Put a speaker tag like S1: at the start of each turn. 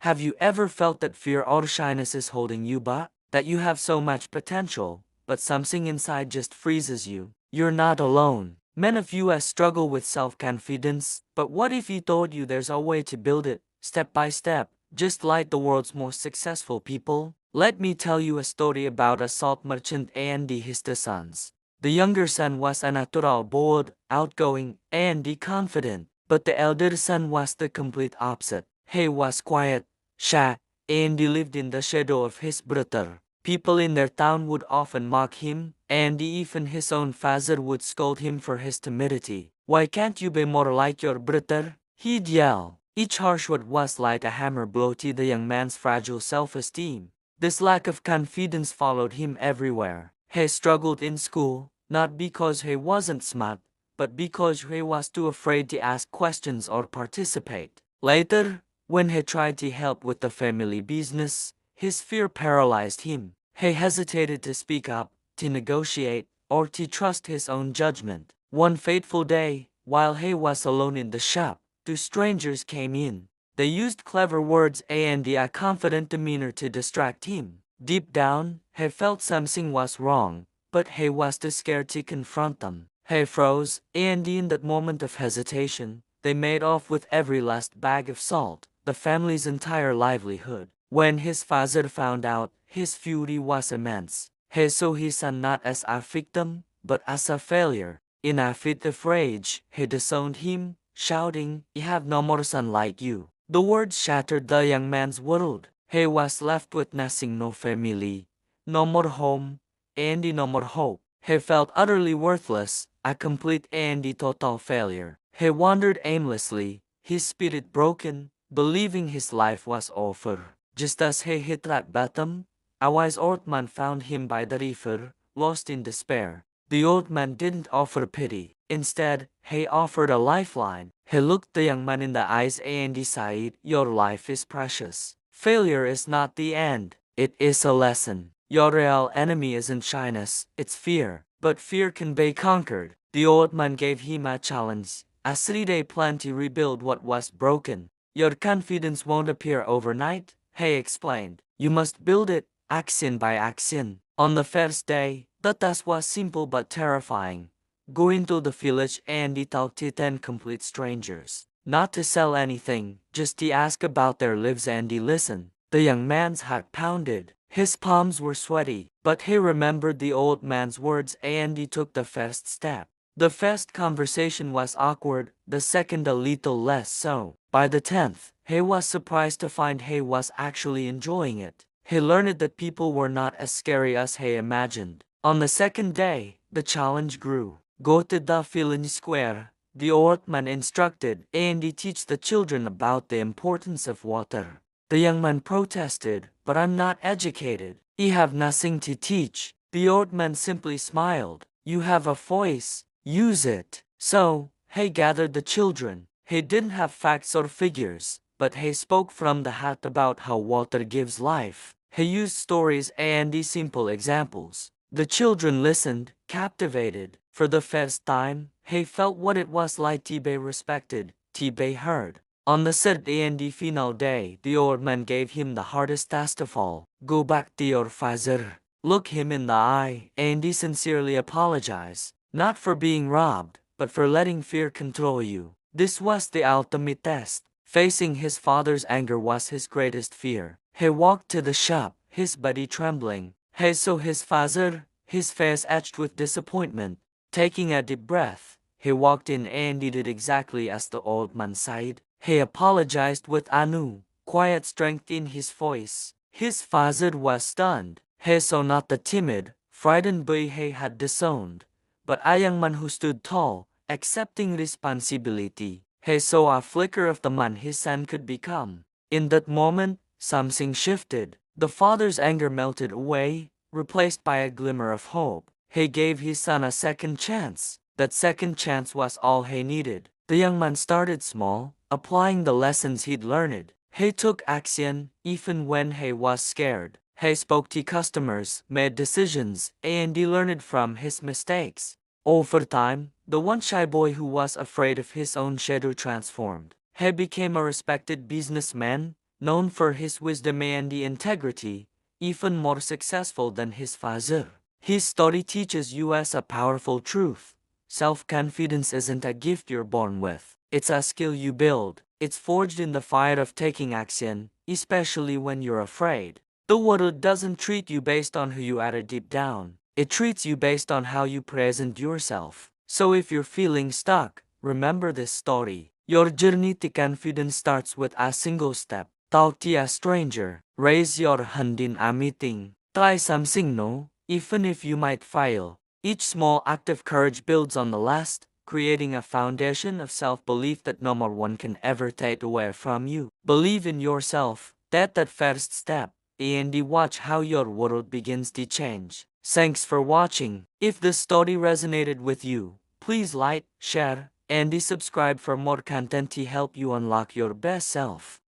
S1: Have you ever felt that fear or shyness is holding you back? That you have so much potential, but something inside just freezes you? You're not alone. Many of you struggle with self-confidence, but what if he told you there's a way to build it, step by step, just like the world's most successful people? Let me tell you a story about a salt merchant and his two sons. The younger son was a natural, bold, outgoing, and confident, but the elder son was the complete opposite. He was quiet, shy, and lived in the shadow of his brother. People in their town would often mock him, and even his own father would scold him for his timidity. "Why can't you be more like your brother?" he'd yell. Each harsh word was like a hammer blow to the young man's fragile self-esteem. This lack of confidence followed him everywhere. He struggled in school, not because he wasn't smart, but because he was too afraid to ask questions or participate. Later, when he tried to help with the family business, his fear paralyzed him. He hesitated to speak up, to negotiate, or to trust his own judgment. One fateful day, while he was alone in the shop, two strangers came in. They used clever words and a confident demeanor to distract him. Deep down, he felt something was wrong, but he was too scared to confront them. He froze, and in that moment of hesitation, they made off with every last bag of salt, the family's entire livelihood. When his father found out, his fury was immense. He saw his son not as a victim, but as a failure. In a fit of rage, he disowned him, shouting, "You have no more son like you." The words shattered the young man's world. He was left with nothing, no family, no more home, and no more hope. He felt utterly worthless, a complete and total failure. He wandered aimlessly, his spirit broken, believing his life was over. Just as he hit rock bottom, a wise old man found him by the river, lost in despair. The old man didn't offer pity. Instead, he offered a lifeline. He looked the young man in the eyes and said, "Your life is precious. Failure is not the end. It is a lesson. Your real enemy isn't shyness, it's fear. But fear can be conquered." The old man gave him a challenge, a 3-day plan to rebuild what was broken. "Your confidence won't appear overnight," he explained. "You must build it, action by action." On the first day, the task was simple but terrifying. Go into the village and talk to 10 complete strangers. Not to sell anything, just to ask about their lives and listen. The young man's heart pounded. His palms were sweaty, but he remembered the old man's words and he took the first step. The first conversation was awkward, the second a little less so. By the 10th, he was surprised to find he was actually enjoying it. He learned that people were not as scary as he imagined. On the second day, the challenge grew. Go to the village square, the old man instructed, and teach the children about the importance of water. The young man protested, "But I'm not educated. You have nothing to teach." The old man simply smiled. "You have a voice. Use it." So, he gathered the children. He didn't have facts or figures, but he spoke from the heart about how water gives life. He used stories and simple examples. The children listened, captivated. For the first time, he felt what it was like to be respected, to be heard. On the third and final day, the old man gave him the hardest task of all. Go back to your father, look him in the eye, and sincerely apologize. Not for being robbed, but for letting fear control you. This was the ultimate test. Facing his father's anger was his greatest fear. He walked to the shop, his body trembling. He saw his father, his face etched with disappointment. Taking a deep breath, he walked in and did exactly as the old man said. He apologized with a new, quiet strength in his voice. His father was stunned. He saw not the timid, frightened boy he had disowned, but a young man who stood tall, accepting responsibility. He saw a flicker of the man his son could become. In that moment, something shifted. The father's anger melted away, replaced by a glimmer of hope. He gave his son a second chance. That second chance was all he needed. The young man started small, applying the lessons he'd learned. He took action, even when he was scared. He spoke to customers, made decisions, and he learned from his mistakes. Over time, the one shy boy who was afraid of his own shadow transformed. He became a respected businessman, known for his wisdom and integrity, even more successful than his father. His story teaches us a powerful truth. Self-confidence isn't a gift you're born with. It's a skill you build. It's forged in the fire of taking action, especially when you're afraid. The world doesn't treat you based on who you are deep down. It treats you based on how you present yourself. So if you're feeling stuck, remember this story. Your journey to confidence starts with a single step. Talk to a stranger. Raise your hand in a meeting. Try something new, even if you might fail. Each small act of courage builds on the last, creating a foundation of self-belief that no one can ever take away from you. Believe in yourself. Take that first step, and watch how your world begins to change. Thanks for watching. If this story resonated with you, please like, share, and subscribe for more content to help you unlock your best self.